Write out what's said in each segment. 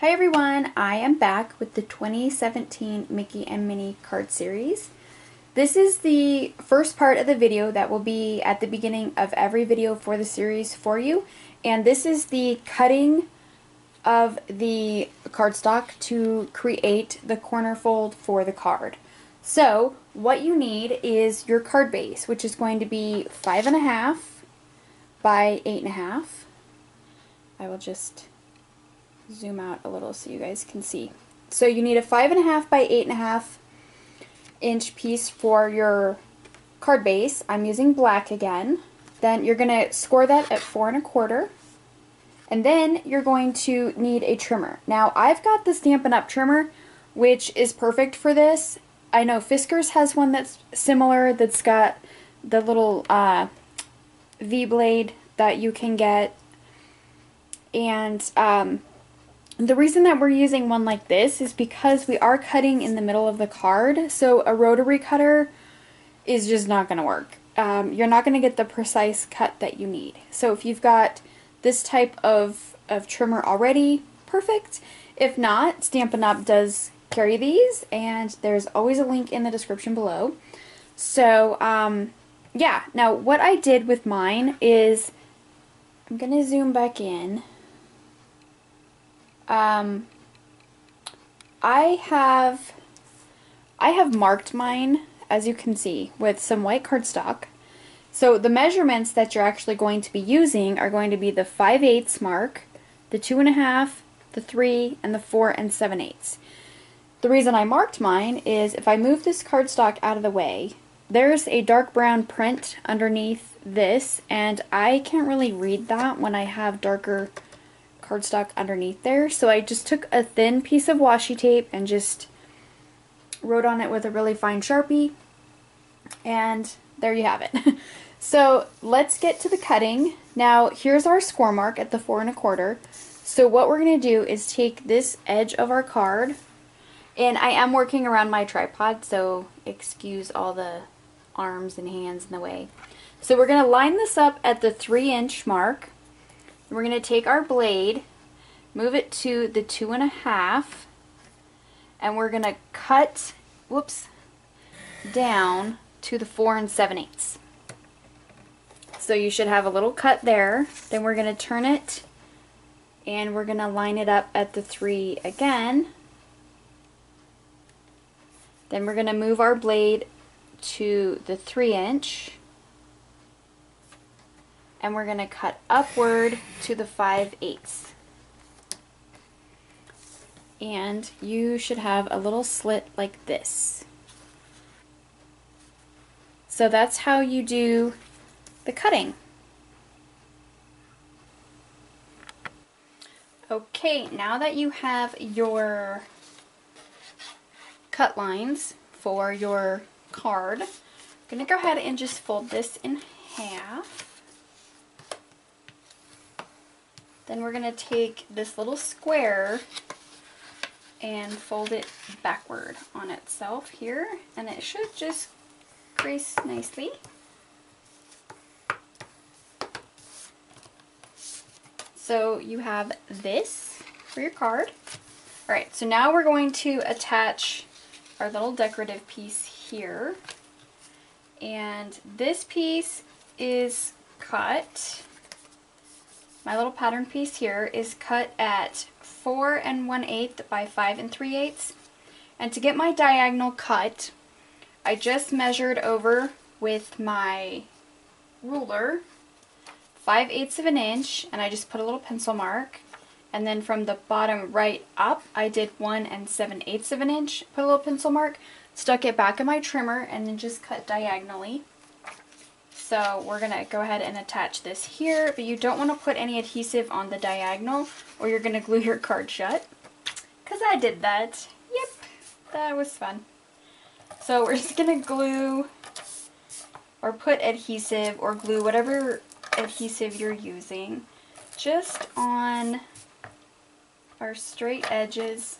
Hi everyone, I am back with the 2017 Mickey and Minnie card series. This is the first part of the video that will be at the beginning of every video for the series for you. And this is the cutting of the cardstock to create the corner fold for the card. So what you need is your card base, which is going to be 5.5 by 8.5. I will just zoom out a little so you guys can see. So you need a 5.5 by 8.5 inch piece for your card base. I'm using black again. Then you're going to score that at 4.25, and then you're going to need a trimmer. Now I've got the Stampin' Up trimmer, which is perfect for this. I know Fiskars has one that's similar, that's got the little V-blade that you can get, and the reason that we're using one like this is because we are cutting in the middle of the card, so a rotary cutter is just not going to work. You're not going to get the precise cut that you need. So if you've got this type of trimmer already, perfect. If not, Stampin' Up does carry these, and there's always a link in the description below. So yeah, now what I did with mine is, I'm going to zoom back in. I have marked mine, as you can see, with some white cardstock. So the measurements that you're actually going to be using are going to be the 5/8 mark, the 2.5, the 3, and the 4 7/8. The reason I marked mine is if I move this cardstock out of the way, there's a dark brown print underneath this, and I can't really read that when I have darker cardstock underneath there, so I just took a thin piece of washi tape and just wrote on it with a really fine Sharpie, and there you have it. So let's get to the cutting. Now here's our score mark at the 4.25. So what we're going to do is take this edge of our card, and I am working around my tripod, so excuse all the arms and hands in the way. So we're going to line this up at the 3-inch mark. We're going to take our blade, move it to the 2.5, and we're going to cut, down to the 4 7/8. So you should have a little cut there. Then we're going to turn it, and we're going to line it up at the 3 again. Then we're going to move our blade to the 3-inch. And we're going to cut upward to the 5/8. And you should have a little slit like this. So that's how you do the cutting. Okay, now that you have your cut lines for your card, I'm going to go ahead and just fold this in half. Then we're going to take this little square and fold it backward on itself here, and it should just crease nicely. So you have this for your card. Alright, so now we're going to attach our little decorative piece here. And this piece is cut. My little pattern piece here is cut at 4 1/8 by 5 3/8. And to get my diagonal cut, I just measured over with my ruler 5/8 of an inch, and I just put a little pencil mark. And then from the bottom right up, I did 1 7/8 of an inch, put a little pencil mark, stuck it back in my trimmer, and then just cut diagonally. So we're going to go ahead and attach this here, but you don't want to put any adhesive on the diagonal or you're going to glue your card shut. Because I did that. Yep, that was fun. So we're just going to glue or put adhesive or glue, whatever adhesive you're using, just on our straight edges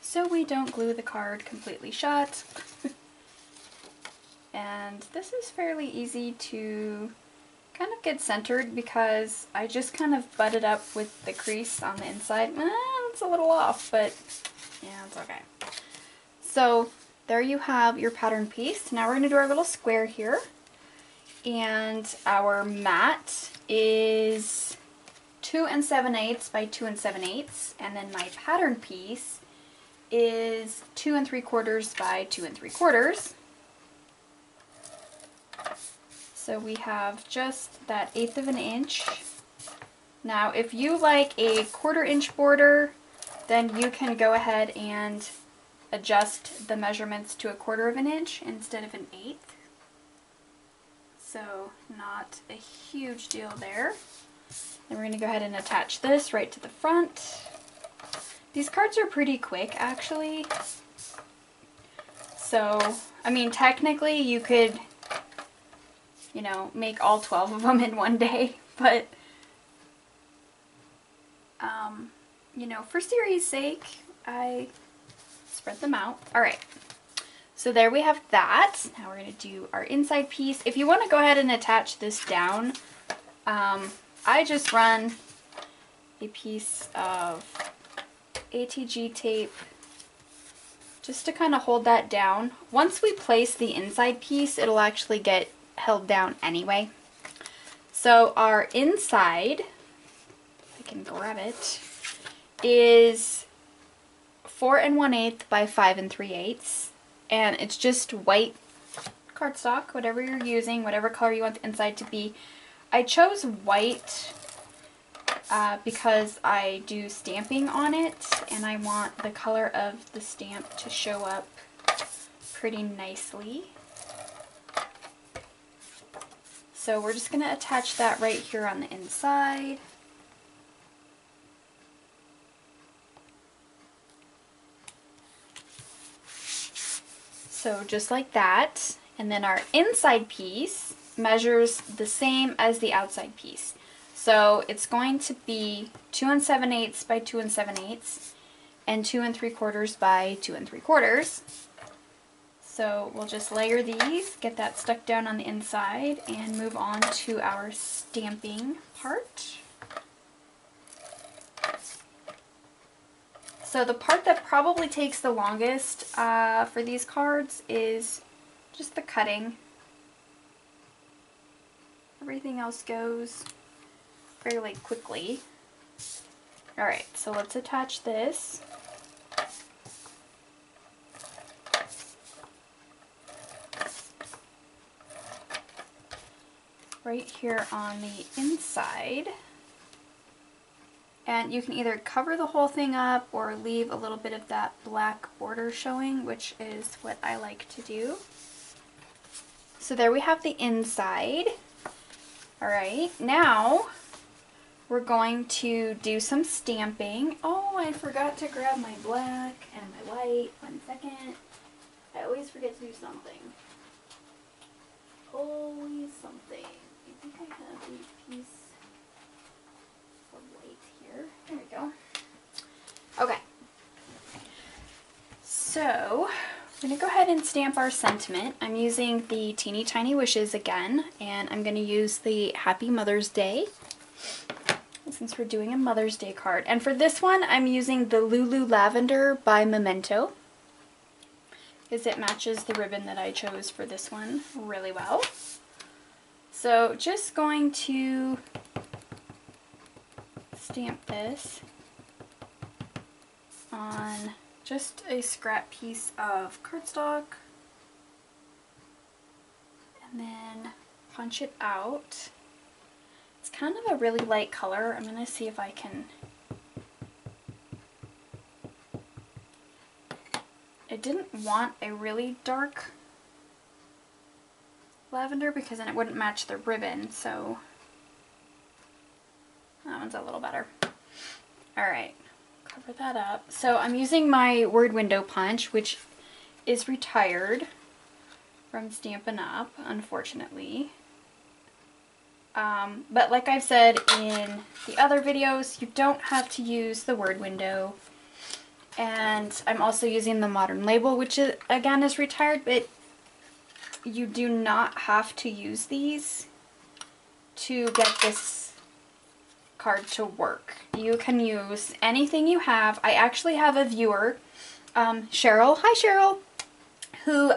so we don't glue the card completely shut. And this is fairly easy to kind of get centered because I just kind of butted up with the crease on the inside. It's a little off, but yeah, it's okay. So there you have your pattern piece. Now we're going to do our little square here. And our mat is 2 7/8 by 2 7/8, and then my pattern piece is 2 3/4 by 2 3/4. So we have just that 1/8 of an inch. Now if you like a 1/4 inch border, then you can go ahead and adjust the measurements to a 1/4 of an inch instead of an 1/8. So not a huge deal there. Then we're going to go ahead and attach this right to the front. These cards are pretty quick actually. So, I mean, technically you could, you know, make all 12 of them in one day, but, you know, for series sake, I spread them out. Alright, so there we have that. Now we're going to do our inside piece. If you want to go ahead and attach this down, I just run a piece of ATG tape just to kind of hold that down. Once we place the inside piece, it'll actually get held down anyway. So our inside, if I can grab it, is 4 1/8 by 5 3/8, and it's just white cardstock, whatever you're using, whatever color you want the inside to be. I chose white because I do stamping on it, and I want the color of the stamp to show up pretty nicely. So we're just going to attach that right here on the inside. So just like that. And then our inside piece measures the same as the outside piece. So it's going to be 2 7/8 by 2 7/8 and 2 3/4 by 2 3/4. So we'll just layer these, get that stuck down on the inside, and move on to our stamping part. So the part that probably takes the longest for these cards is just the cutting. Everything else goes fairly quickly. Alright, so let's attach this. Right here on the inside. And you can either cover the whole thing up or leave a little bit of that black border showing, which is what I like to do. So there we have the inside. Alright, now we're going to do some stamping. Oh, I forgot to grab my black and my white. 1 second. I always forget to do something. Always something. I think I have a piece of white here. There we go. Okay. So, I'm going to go ahead and stamp our sentiment. I'm using the Teeny Tiny Wishes again, and I'm going to use the Happy Mother's Day, since we're doing a Mother's Day card. And for this one, I'm using the Lulu Lavender by Memento, because it matches the ribbon that I chose for this one really well. So just going to stamp this on just a scrap piece of cardstock, and then punch it out. It's kind of a really light color. I'm going to see if I can... I didn't want a really dark lavender because then it wouldn't match the ribbon, so that one's a little better. Alright, cover that up. So I'm using my word window punch, which is retired from Stampin' Up, unfortunately. But like I've said in the other videos, you don't have to use the word window. And I'm also using the modern label, which is, again, is retired, but you do not have to use these to get this card to work. You can use anything you have. I actually have a viewer, Cheryl, hi Cheryl, who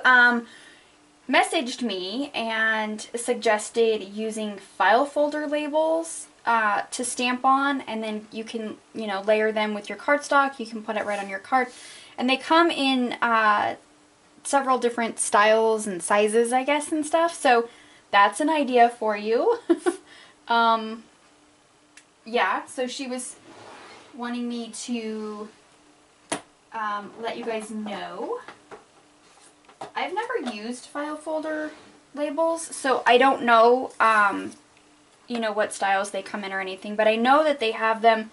messaged me and suggested using file folder labels to stamp on, and then you can, you know, layer them with your cardstock. You can put it right on your card, and they come in several different styles and sizes, I guess, and stuff. So that's an idea for you. Yeah, so she was wanting me to let you guys know. I've never used file folder labels, so I don't know, you know, what styles they come in or anything, but I know that they have them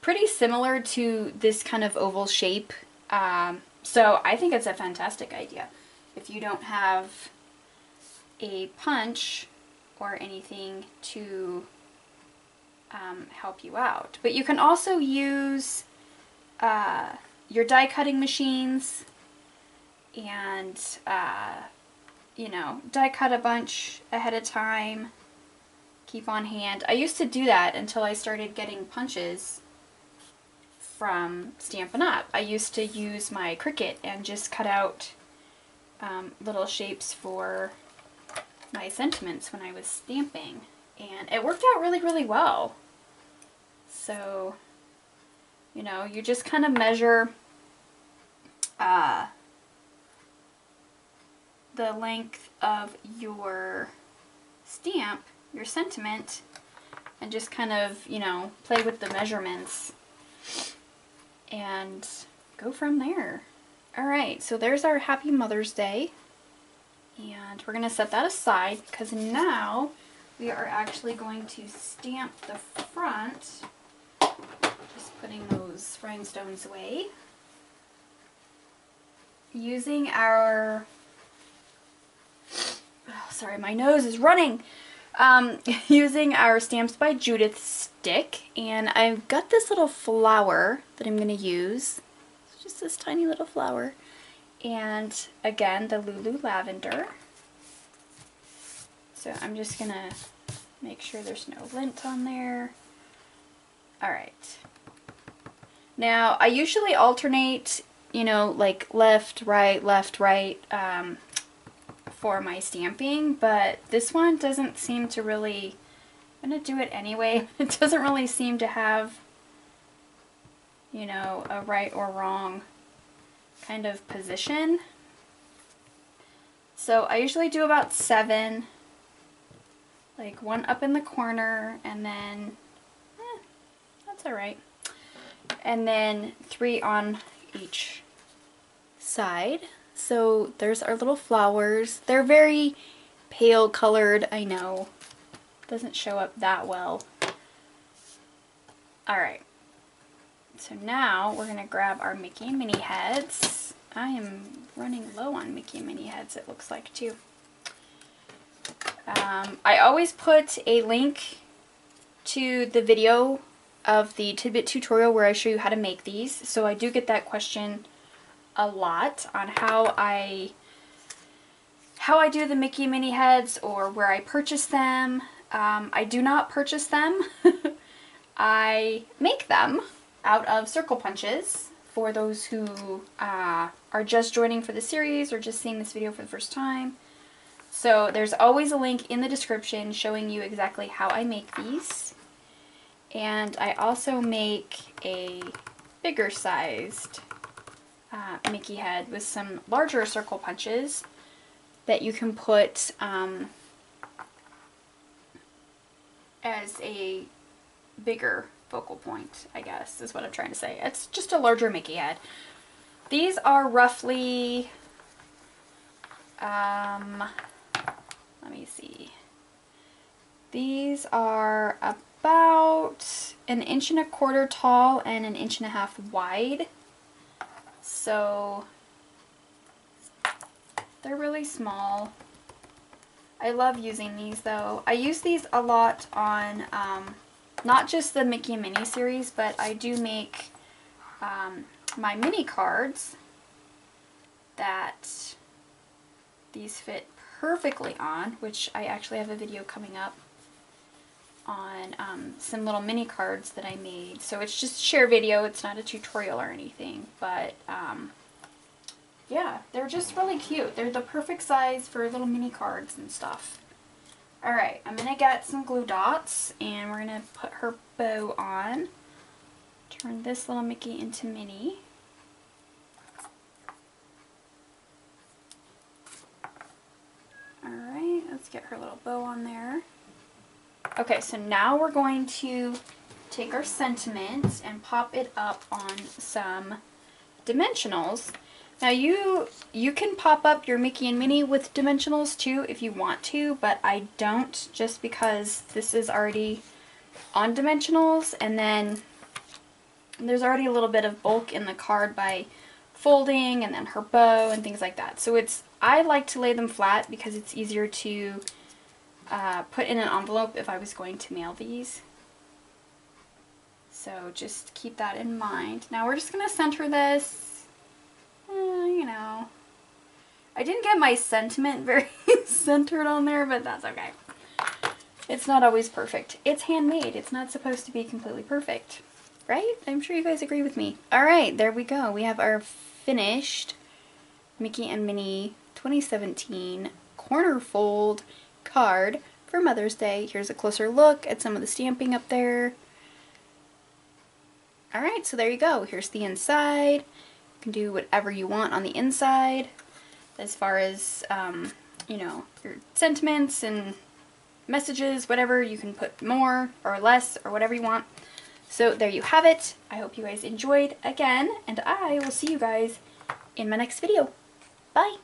pretty similar to this kind of oval shape. So I think it's a fantastic idea. If you don't have a punch or anything to help you out. But you can also use your die cutting machines and, you know, die cut a bunch ahead of time, keep on hand. I used to do that until I started getting punches from Stampin' Up. I used to use my Cricut and just cut out little shapes for my sentiments when I was stamping, and it worked out really, really well. So, you know, you just kind of measure the length of your stamp, your sentiment, and just kind of, you know, play with the measurements and go from there. Alright, so there's our Happy Mother's Day, and we're going to set that aside because now we are actually going to stamp the front. Just putting those rhinestones away. Using our, oh, sorry, my nose is running. Using our Stamps by Judith stick, and I've got this little flower that I'm going to use. It's just this tiny little flower. And again, the Lulu Lavender. So I'm just going to make sure there's no lint on there. Alright. Now, I usually alternate, you know, like left, right, for my stamping, but this one doesn't seem to really, I'm going to do it anyway. It doesn't really seem to have, you know, a right or wrong kind of position. So I usually do about 7, like 1 up in the corner, and then, that's alright. And then 3 on each side. So there's our little flowers. They're very pale colored, I know. Doesn't show up that well. Alright. So now we're going to grab our Mickey and Minnie heads. I am running low on Mickey and Minnie heads, it looks like, too. I always put a link to the video of the tidbit tutorial where I show you how to make these. So I do get that question a lot on how I do the Mickey and Minnie heads or where I purchase them. I do not purchase them. I make them out of circle punches for those who are just joining for the series or just seeing this video for the first time. So there's always a link in the description showing you exactly how I make these. And I also make a bigger sized Mickey head with some larger circle punches that you can put as a bigger focal point, I guess is what I'm trying to say. It's just a larger Mickey head. These are roughly, let me see. These are about 1.25 inches tall and 1.5 inches wide. So they're really small. I love using these though. I use these a lot on not just the Mickey and Minnie series, but I do make my mini cards that these fit perfectly on, which I actually have a video coming up some little mini cards that I made. So it's just a share video, it's not a tutorial or anything, but yeah, they're just really cute. They're the perfect size for little mini cards and stuff. Alright, I'm going to get some glue dots and we're going to put her bow on. Turn this little Mickey into Minnie. Alright, let's get her little bow on there. Okay, so now we're going to take our sentiment and pop it up on some dimensionals. Now you can pop up your Mickey and Minnie with dimensionals too if you want to, but I don't, just because this is already on dimensionals, and then there's already a little bit of bulk in the card by folding and then her bow and things like that. So I like to lay them flat because it's easier to put in an envelope if I was going to mail these. So just keep that in mind. Now we're just going to center this. You know, I didn't get my sentiment very centered on there, but that's okay. It's not always perfect. It's handmade. It's not supposed to be completely perfect, right? I'm sure you guys agree with me. Alright, there we go. We have our finished Mickey and Minnie 2017 corner fold card for Mother's Day. Here's a closer look at some of the stamping up there. Alright, so there you go. Here's the inside. You can do whatever you want on the inside as far as, you know, your sentiments and messages, whatever. You can put more or less or whatever you want. So there you have it. I hope you guys enjoyed again, and I will see you guys in my next video. Bye!